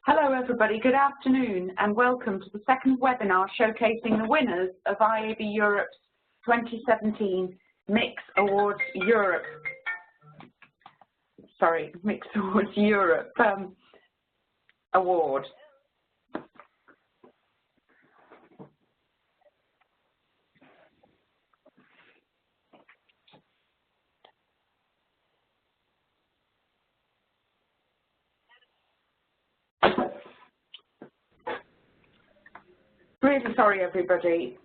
Hello everybody, good afternoon and welcome to the second webinar showcasing the winners of IAB Europe's 2017 MIXX Awards Europe. MIXX Awards Europe Award. Really sorry everybody.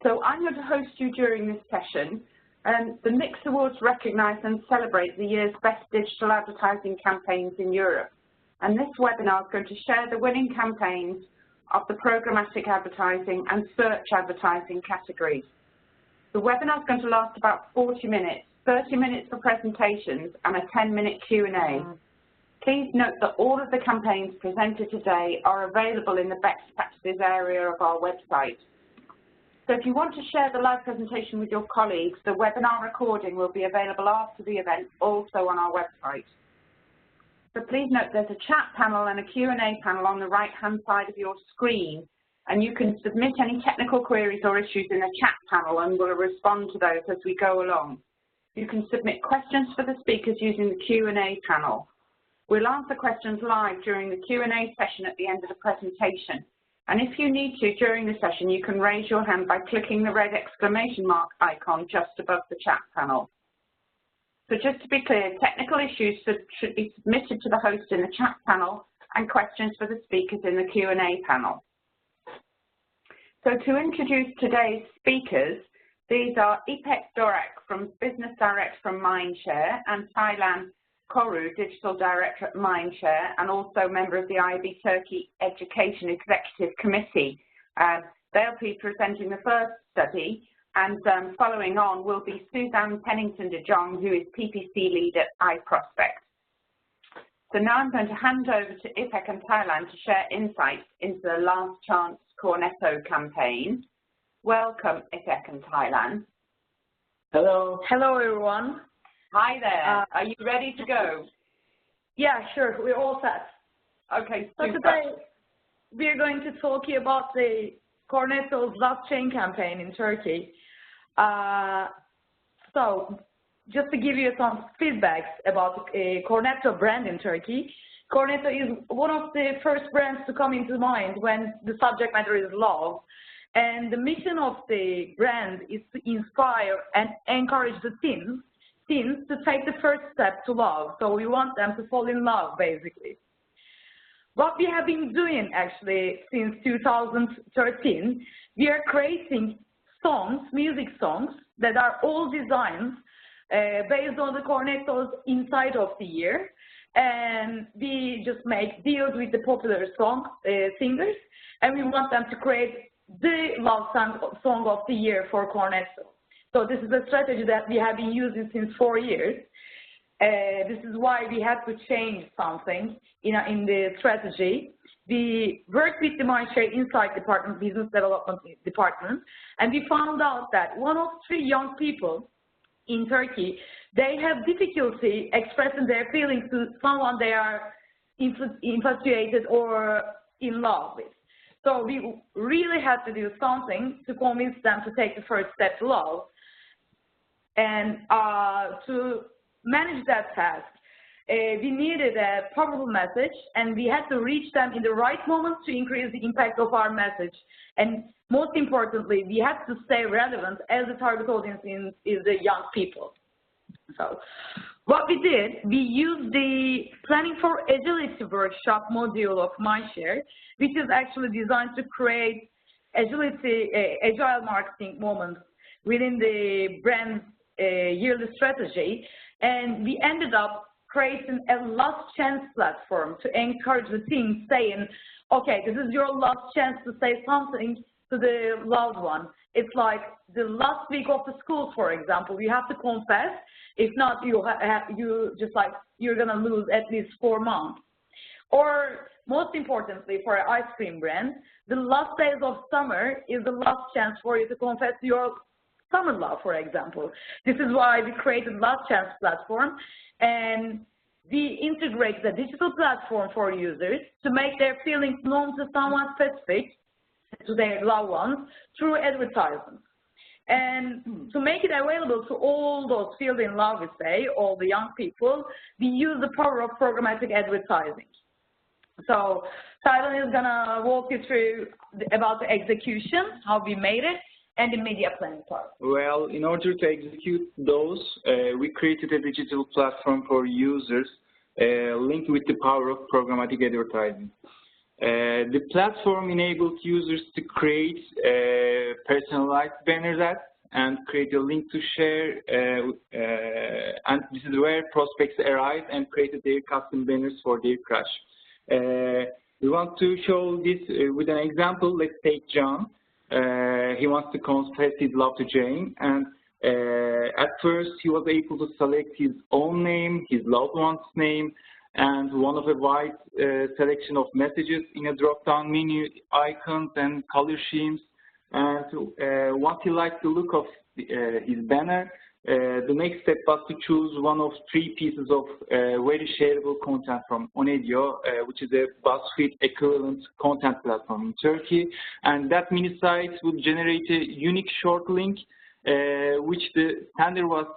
So I'm going to host you during this session. The MIXX Awards recognise and celebrate the year's best digital advertising campaigns in Europe. And this webinar is going to share the winning campaigns of the programmatic advertising and search advertising categories. The webinar is going to last about 40 minutes, 30 minutes for presentations and a 10-minute Q&A. Please note that all of the campaigns presented today are available in the best practices area of our website. So if you want to share the live presentation with your colleagues, the webinar recording will be available after the event also on our website. So please note there's a chat panel and a Q&A panel on the right-hand side of your screen, and you can submit any technical queries or issues in the chat panel and we'll respond to those as we go along. You can submit questions for the speakers using the Q&A panel. We'll answer questions live during the Q&A session at the end of the presentation. And if you need to during the session, you can raise your hand by clicking the red exclamation mark icon just above the chat panel. So just to be clear, technical issues should be submitted to the host in the chat panel and questions for the speakers in the Q&A panel. So to introduce today's speakers, these are Ipek Dorek from Business Direct from Mindshare and Taylan Koru, Digital Director at Mindshare, and also member of the IAB Turkey Education Executive Committee. They'll be presenting the first study, and following on will be Suzanne Pennington de Jong, who is PPC lead at iProspect. So now I'm going to hand over to Ipek and Taylan to share insights into the Last Chance Cornetto campaign. Welcome, Ipek and Taylan. Hello. Hello, everyone. Hi there. Are you ready to go? Yeah, sure. We're all set. Okay, super. So today we're going to talk about the Cornetto's Last Chain campaign in Turkey. So just to give you some feedbacks about the Cornetto brand in Turkey, Cornetto is one of the first brands to come into mind when the subject matter is love. And the mission of the brand is to inspire and encourage the teens to take the first step to love. So we want them to fall in love, basically. What we have been doing, actually, since 2013, we are creating songs, music songs, that are all designed based on the Cornetto's Inside of the Year. And we just make deals with the popular singers, and we want them to create the love song of the year for Cornetto. So this is a strategy that we have been using since 4 years. This is why we had to change something in the strategy. We worked with the Mindshare Insight Department, Business Development Department, and we found out that 1 of 3 young people in Turkey, they have difficulty expressing their feelings to someone they are infatuated or in love with. So we really had to do something to convince them to take the first step to love. And to manage that task, we needed a powerful message, and we had to reach them in the right moment to increase the impact of our message. And most importantly, we had to stay relevant as the target audience is the young people. So what we did, we used the Planning for Agility workshop module of Mindshare, which is actually designed to create agile marketing moments within the brand's yearly strategy, and we ended up creating a last chance platform to encourage the team, saying, okay, this is your last chance to say something to the loved one. It's like the last week of the school, for example, you have to confess. If not, you're gonna lose at least 4 months. Or most importantly, for an ice cream brand, the last days of summer is the last chance for you to confess your summer love, for example. This is why we created Last Chance platform, and we integrate the digital platform for users to make their feelings known to someone specific, to their loved ones, through advertisements. And to make it available to all those field in love, we say, all the young people, we use the power of programmatic advertising. So Taylan is gonna walk you through about the execution, how we made it, and the media planning part. Well, in order to execute those, we created a digital platform for users linked with the power of programmatic advertising. The platform enables users to create personalized banner ads and create a link to share, and this is where prospects arrive and create their custom banners for their crush. We want to show this with an example. Let's take John. He wants to confess his love to Jane, and at first he was able to select his own name, his loved one's name, and one of a wide selection of messages in a drop-down menu, icons and color schemes. And once he liked the look of his banner, the next step was to choose one of 3 pieces of very shareable content from Onedio, which is a BuzzFeed equivalent content platform in Turkey. And that mini site would generate a unique short link, which the sender was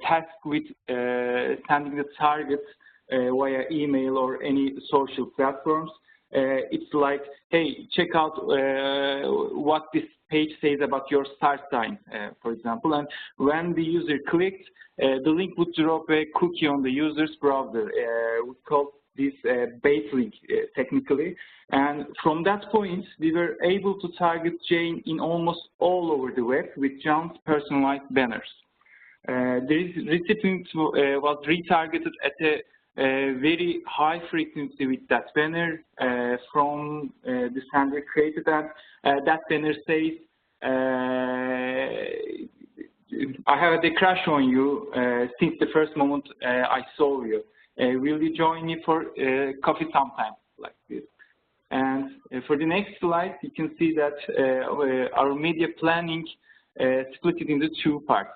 tasked with sending the target via email or any social platforms. It's like, hey, check out what this page says about your star sign, for example. And when the user clicked, the link would drop a cookie on the user's browser. We call this bait link technically. And from that point, we were able to target Jane in almost all over the web with John's personalized banners. The recipient was retargeted at a very high frequency with that banner from the sender created that. That banner says, I have a crush on you since the first moment I saw you. Will you join me for coffee sometime, like this? And for the next slide, you can see that our media planning split it into 2 parts.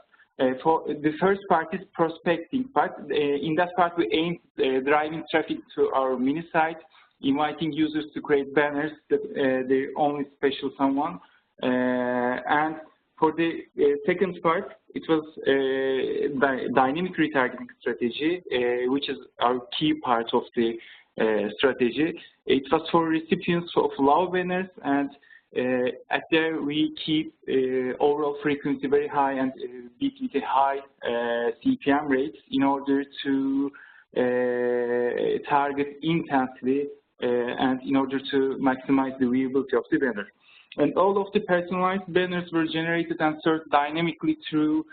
For the first part is prospecting part. In that part, we aim driving traffic to our mini site, inviting users to create banners that they're only special someone. And for the second part, it was dynamic retargeting strategy, which is our key part of the strategy. It was for recipients of love banners, and at there we keep overall frequency very high and beat with a high CPM rates in order to target intensely and in order to maximize the viewability of the banner. And all of the personalized banners were generated and served dynamically through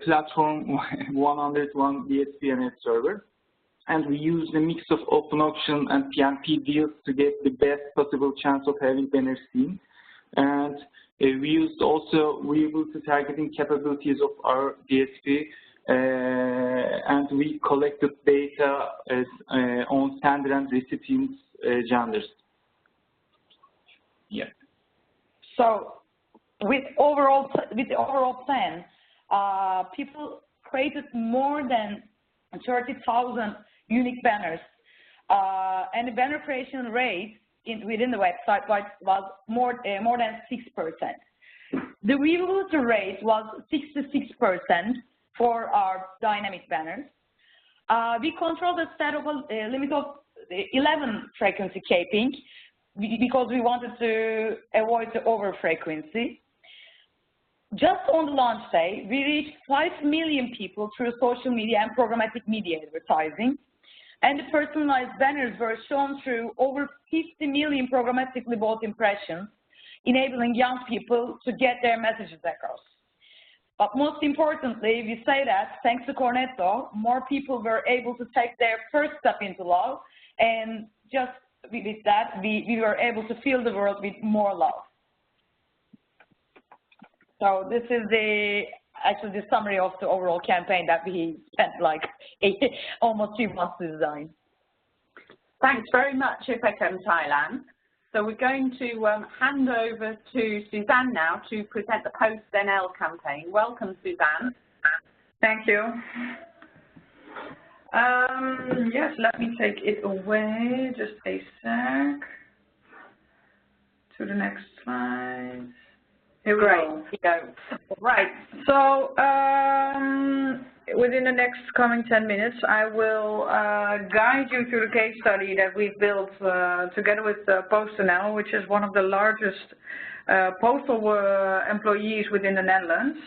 platform 101 DSP and ad server. And we used a mix of open auction and PMP deals to get the best possible chance of having banners seen. And we used also viewability targeting capabilities of our DSP, and we collected data on sender and recipients' genders. Yeah. So with the overall plan, people created more than 30,000 unique banners, and the banner creation rate within the website was more than 6%. The viewability rate was 66% for our dynamic banners. We controlled the set of a limit of 11 frequency capping because we wanted to avoid the over frequency. Just on the launch day, we reached 5 million people through social media and programmatic media advertising. And the personalized banners were shown through over 50 million programmatically bought impressions, enabling young people to get their messages across. But most importantly, we say that thanks to Cornetto, more people were able to take their first step into love, and just with that, we were able to fill the world with more love. So this is actually the summary of the overall campaign that we spent like almost 2 months to design. Thanks very much, Ipek and Taylan. So we're going to hand over to Suzanne now to present the PostNL campaign. Welcome, Suzanne. Thank you. Yes, let me take it away. Just a sec. To the next slide. Here we go. Right. So within the next coming 10 minutes, I will guide you through the case study that we've built together with PostNL, which is one of the largest postal employees within the Netherlands.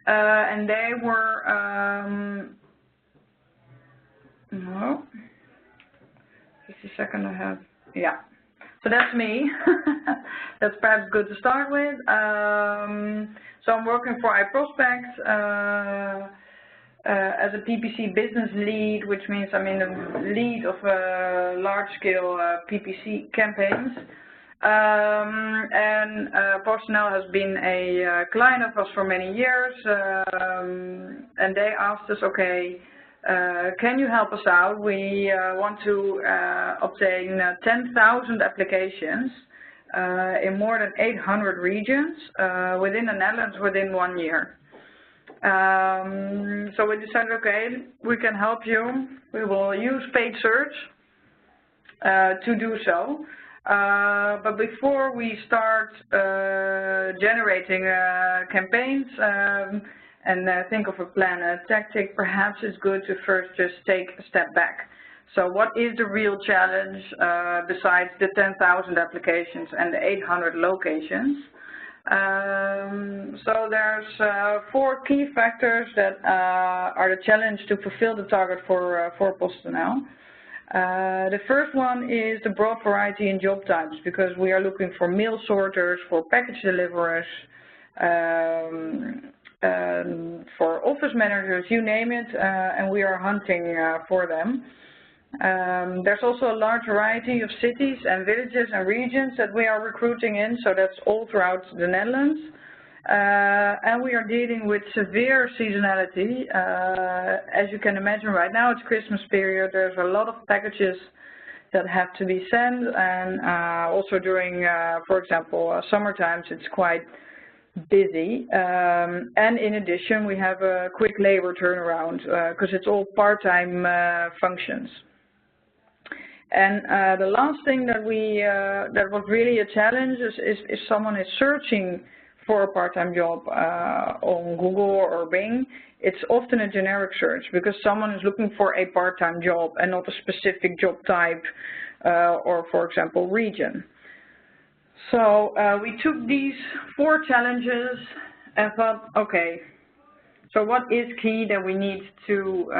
And they were, no, just a second I have, yeah. So that's me. That's perhaps good to start with. So I'm working for iProspect as a PPC business lead, which means I'm in the lead of large-scale PPC campaigns. And PostNL has been a client of us for many years, and they asked us, okay, can you help us out? We want to obtain 10,000 applications in more than 800 regions within the Netherlands within 1 year. So we decided, okay, we can help you. We will use paid search to do so. But before we start generating campaigns, and think of a plan, a tactic, perhaps it's good to first just take a step back. So what is the real challenge besides the 10,000 applications and the 800 locations? So there's 4 key factors that are the challenge to fulfill the target for PostNL. The first one is the broad variety in job types, because we are looking for mail sorters, for package deliverers, for office managers, you name it, and we are hunting for them. There's also a large variety of cities and villages and regions that we are recruiting in, so that's all throughout the Netherlands. And we are dealing with severe seasonality. As you can imagine, right now it's Christmas period. There's a lot of packages that have to be sent, and also during, for example, summer times, it's quite busy. And in addition, we have a quick labor turnaround because it's all part-time functions. And the last thing that that was really a challenge is if someone is searching for a part-time job on Google or Bing, it's often a generic search because someone is looking for a part-time job and not a specific job type or, for example, region. So we took these 4 challenges and thought, okay, so what is key that we need to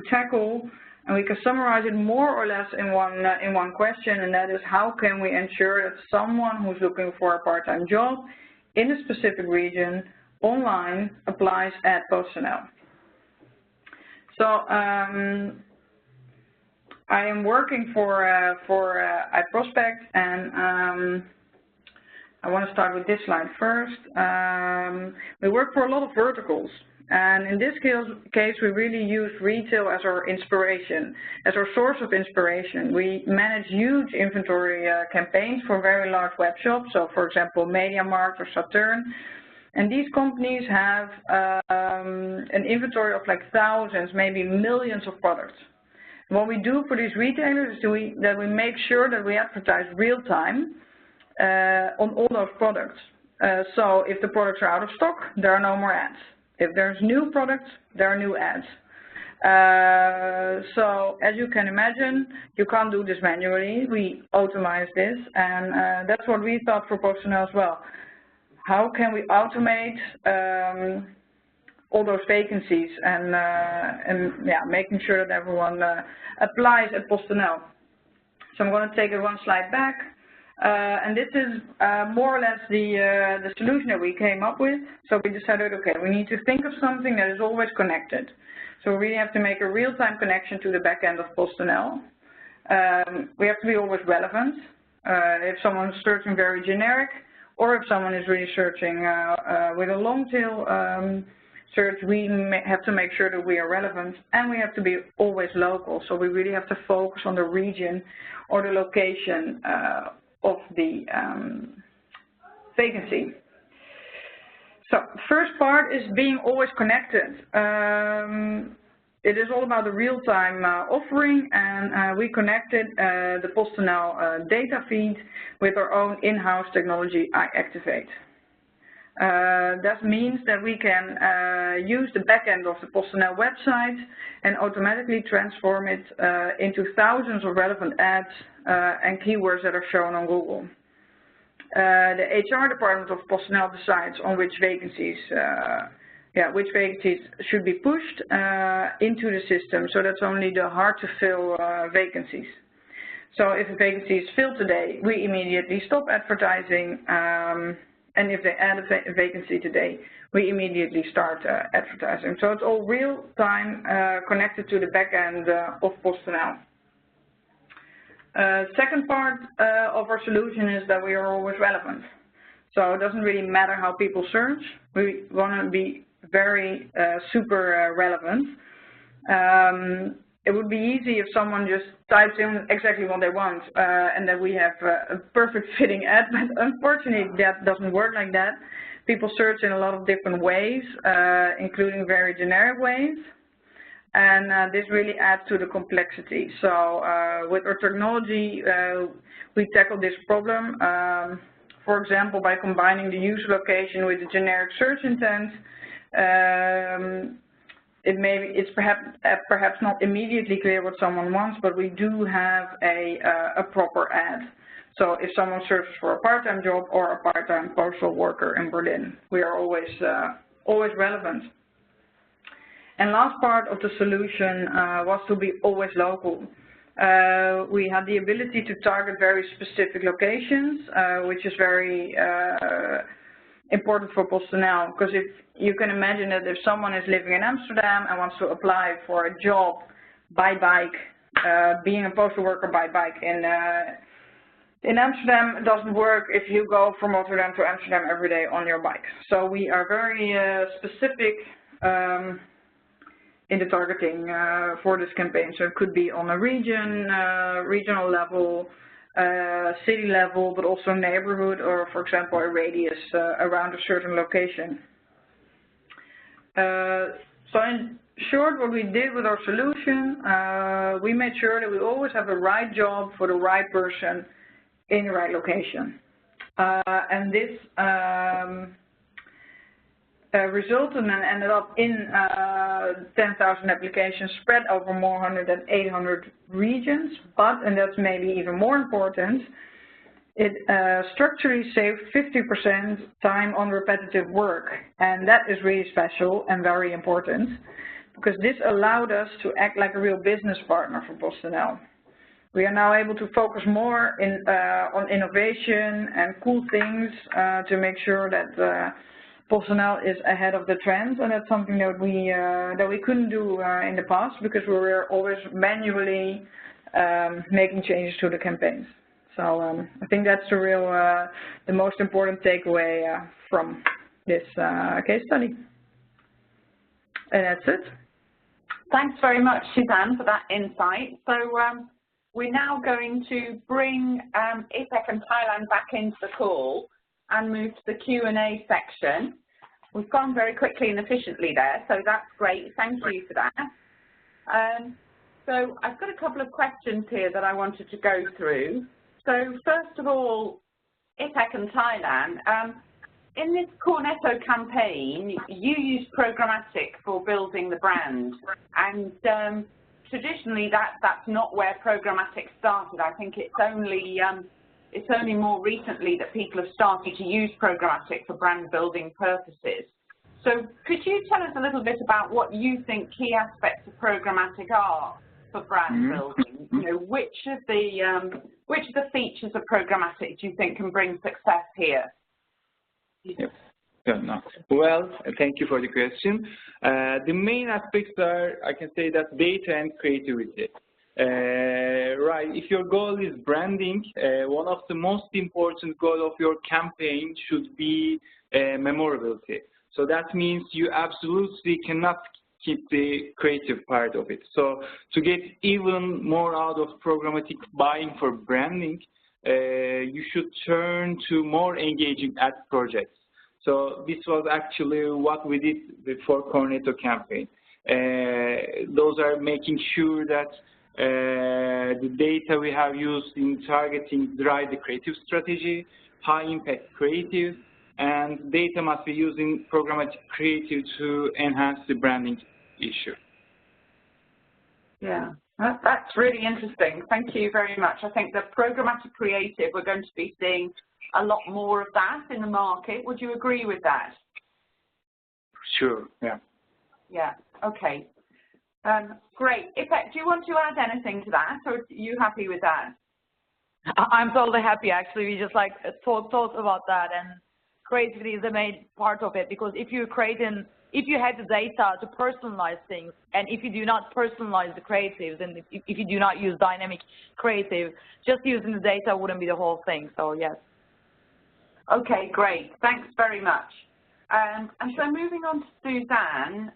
tackle? And we can summarize it more or less in one question, and that is, how can we ensure that someone who's looking for a part-time job in a specific region online applies at PostNL? So I am working for iProspect, and I want to start with this slide first. We work for a lot of verticals. And in this case, we really use retail as our inspiration, as our source of inspiration. We manage huge inventory campaigns for very large web shops, so for example, MediaMarkt or Saturn. And these companies have an inventory of like thousands, maybe millions of products. And what we do for these retailers is that we make sure that we advertise real time on all those products. So if the products are out of stock, there are no more ads. If there's new products, there are new ads. So as you can imagine, you can't do this manually. We automate this, and that's what we thought for PostNL as well. How can we automate all those vacancies and yeah, making sure that everyone applies at PostNL? So I'm going to take it one slide back. And this is more or less the solution that we came up with. So we decided, okay, we need to think of something that is always connected. So we really have to make a real-time connection to the back end of PostNL. We have to be always relevant. If someone is searching very generic, or if someone is really searching with a long tail search, we have to make sure that we are relevant, and we have to be always local. So we really have to focus on the region or the location of the vacancy. So first part is being always connected. it is all about the real-time offering, and we connected the PostNL data feed with our own in-house technology, iActivate. That means that we can use the backend of the PostNL website and automatically transform it into thousands of relevant ads and keywords that are shown on Google. The HR department of PostNL decides on which vacancies should be pushed into the system, so that's only the hard-to-fill vacancies. So if a vacancy is filled today, we immediately stop advertising, and if they add a vacancy today, we immediately start advertising. So it's all real-time connected to the back end of PostNL. Second part of our solution is that we are always relevant. So it doesn't really matter how people search. We want to be very super relevant. It would be easy if someone just types in exactly what they want and that we have a perfect fitting ad, but unfortunately that doesn't work like that. People search in a lot of different ways, including very generic ways, and this really adds to the complexity. So with our technology, we tackle this problem, for example, by combining the user location with the generic search intent. It's perhaps not immediately clear what someone wants, but we do have a proper ad. So if someone searches for a part-time job or a part-time postal worker in Berlin, we are always relevant. And last part of the solution was to be always local. We had the ability to target very specific locations, which is very important for PostNL, because if you can imagine that if someone is living in Amsterdam and wants to apply for a job by bike, being a postal worker by bike in Amsterdam, it doesn't work if you go from Rotterdam to Amsterdam every day on your bike. So we are very specific in the targeting for this campaign. So it could be on a regional level, city level, but also neighborhood, or for example a radius around a certain location. So in short, what we did with our solution, we made sure that we always have the right job for the right person in the right location. And this resulted and ended up in 10,000 applications spread over more than 800 regions, but, and that's maybe even more important, it structurally saved 50% time on repetitive work, and that is really special and very important, because this allowed us to act like a real business partner for PostNL. We are now able to focus more on innovation and cool things to make sure that PostNL is ahead of the trends, and that's something that we couldn't do in the past because we were always manually making changes to the campaigns. So I think that's the most important takeaway from this case study. And that's it. Thanks very much, Suzanne, for that insight. So we're now going to bring IPEC and Thailand back into the call and move to the Q&A section. We've gone very quickly and efficiently there, so that's great. Thank you for that. So I've got a couple of questions here that I wanted to go through. So first of all, IPEC and Thailand, in this Cornetto campaign, you used programmatic for building the brand, and traditionally that's not where programmatic started. I think it's only more recently that people have started to use programmatic for brand building purposes. So could you tell us a little bit about what you think key aspects of programmatic are for brand building? You know, which of the features of programmatic do you think can bring success here? Yep. Well, thank you for the question. The main aspects are, I can say, that data and creativity. Right, if your goal is branding, one of the most important goals of your campaign should be memorability. So that means you absolutely cannot keep the creative part of it. So to get even more out of programmatic buying for branding, you should turn to more engaging ad projects. So this was actually what we did for Cornetto campaign. Those are making sure that the data we have used in targeting drive the creative strategy, high impact creative, and data must be used in programmatic creative to enhance the branding issue. Yeah, that's really interesting. Thank you very much. I think the programmatic creative, we're going to be seeing a lot more of that in the market. Would you agree with that? Sure, yeah. Yeah, okay. Great. Ipek, do you want to add anything to that, or are you happy with that? I'm totally happy, actually. We just like thought about that, and creativity is the main part of it, because if you had the data to personalize things, and if you do not personalize the creatives, and if you do not use dynamic creative, just using the data wouldn't be the whole thing, so yes. Okay, great. Thanks very much. And so moving on to Suzanne.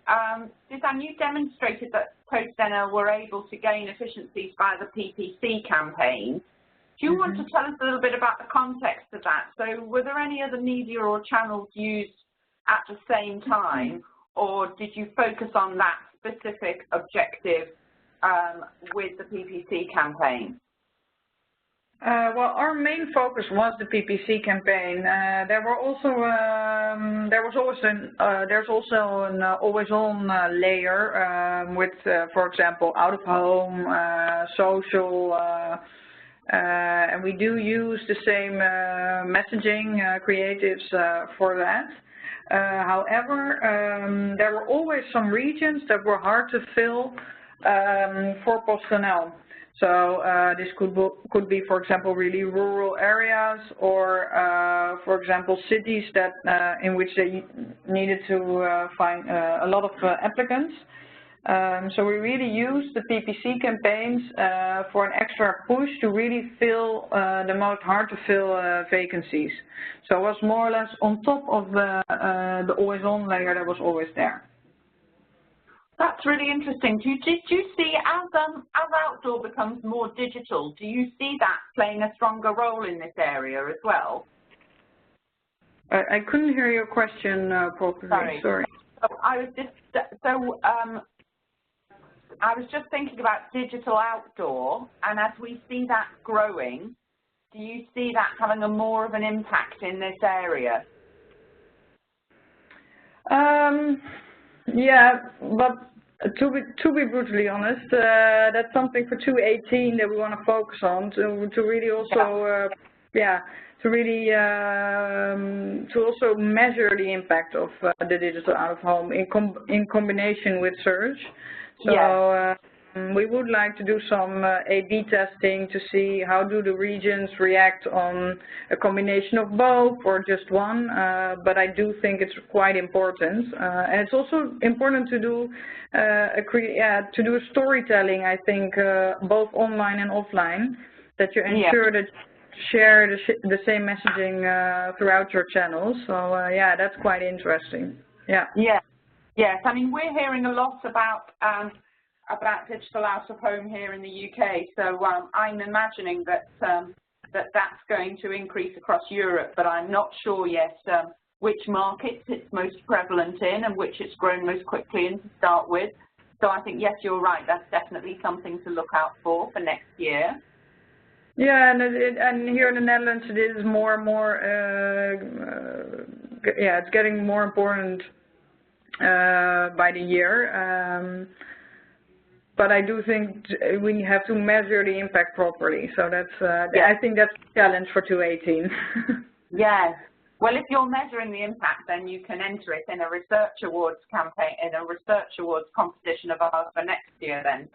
Suzanne, you demonstrated that PostNL were able to gain efficiencies via the PPC campaign. Do you want to tell us a little bit about the context of that? So were there any other media or channels used at the same time, or did you focus on that specific objective with the PPC campaign? Well, our main focus was the PPC campaign. There's also an always-on layer with, for example, out of home, social, and we do use the same messaging creatives for that. However, there were always some regions that were hard to fill for PostNL. So this could be, for example, really rural areas, or, for example, cities that in which they needed to find a lot of applicants. So we really used the PPC campaigns for an extra push to really fill the most hard-to-fill vacancies. So it was more or less on top of the always-on layer that was always there. That's really interesting. Did you see, as outdoor becomes more digital, do you see that playing a stronger role in this area as well? I couldn't hear your question properly. Sorry. So I was just thinking about digital outdoor, and as we see that growing, do you see that having a more of an impact in this area? Yeah, but to be brutally honest, that's something for 2018 that we want to focus on to really also to also measure the impact of the digital out of home in combination with search. So we would like to do some A/B testing to see how do the regions react on a combination of both or just one. But I do think it's quite important, and it's also important to do a storytelling. I think both online and offline, that you ensure that you share the same messaging throughout your channels. So yeah, that's quite interesting. Yeah. Yeah. Yes. I mean, we're hearing a lot about digital out of home here in the UK. So I'm imagining that that's going to increase across Europe, but I'm not sure yet which markets it's most prevalent in and which it's grown most quickly in to start with. So I think, yes, you're right. That's definitely something to look out for next year. Yeah, and here in the Netherlands, it is more and more. It's getting more important by the year. But I do think we have to measure the impact properly. So that's, I think that's a challenge for 2018. Yes. Well, if you're measuring the impact, then you can enter it in a research awards campaign, in a research awards competition of ours for next year then.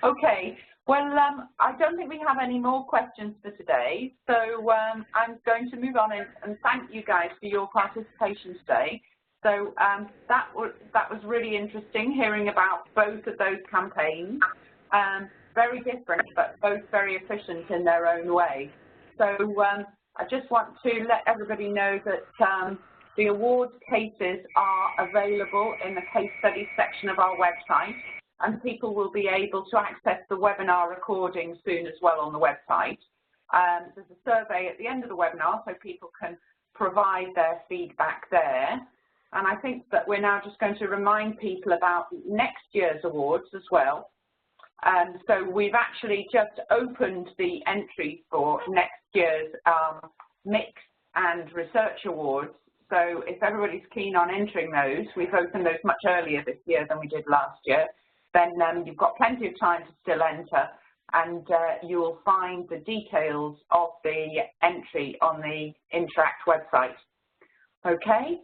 Okay. Well, I don't think we have any more questions for today. So I'm going to move on and thank you guys for your participation today. So that was really interesting hearing about both of those campaigns. Very different, but both very efficient in their own way. So I just want to let everybody know that the awards cases are available in the case studies section of our website, and people will be able to access the webinar recording soon as well on the website. There's a survey at the end of the webinar, so people can provide their feedback there. And I think that we're now just going to remind people about next year's awards as well. So we've actually just opened the entries for next year's MIXX and Research Awards. So if everybody's keen on entering those, we've opened those much earlier this year than we did last year, then you've got plenty of time to still enter, and you will find the details of the entry on the Interact website. Okay,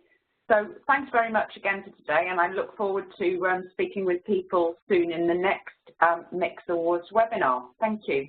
so thanks very much again for today, and I look forward to speaking with people soon in the next MIXX Awards webinar. Thank you.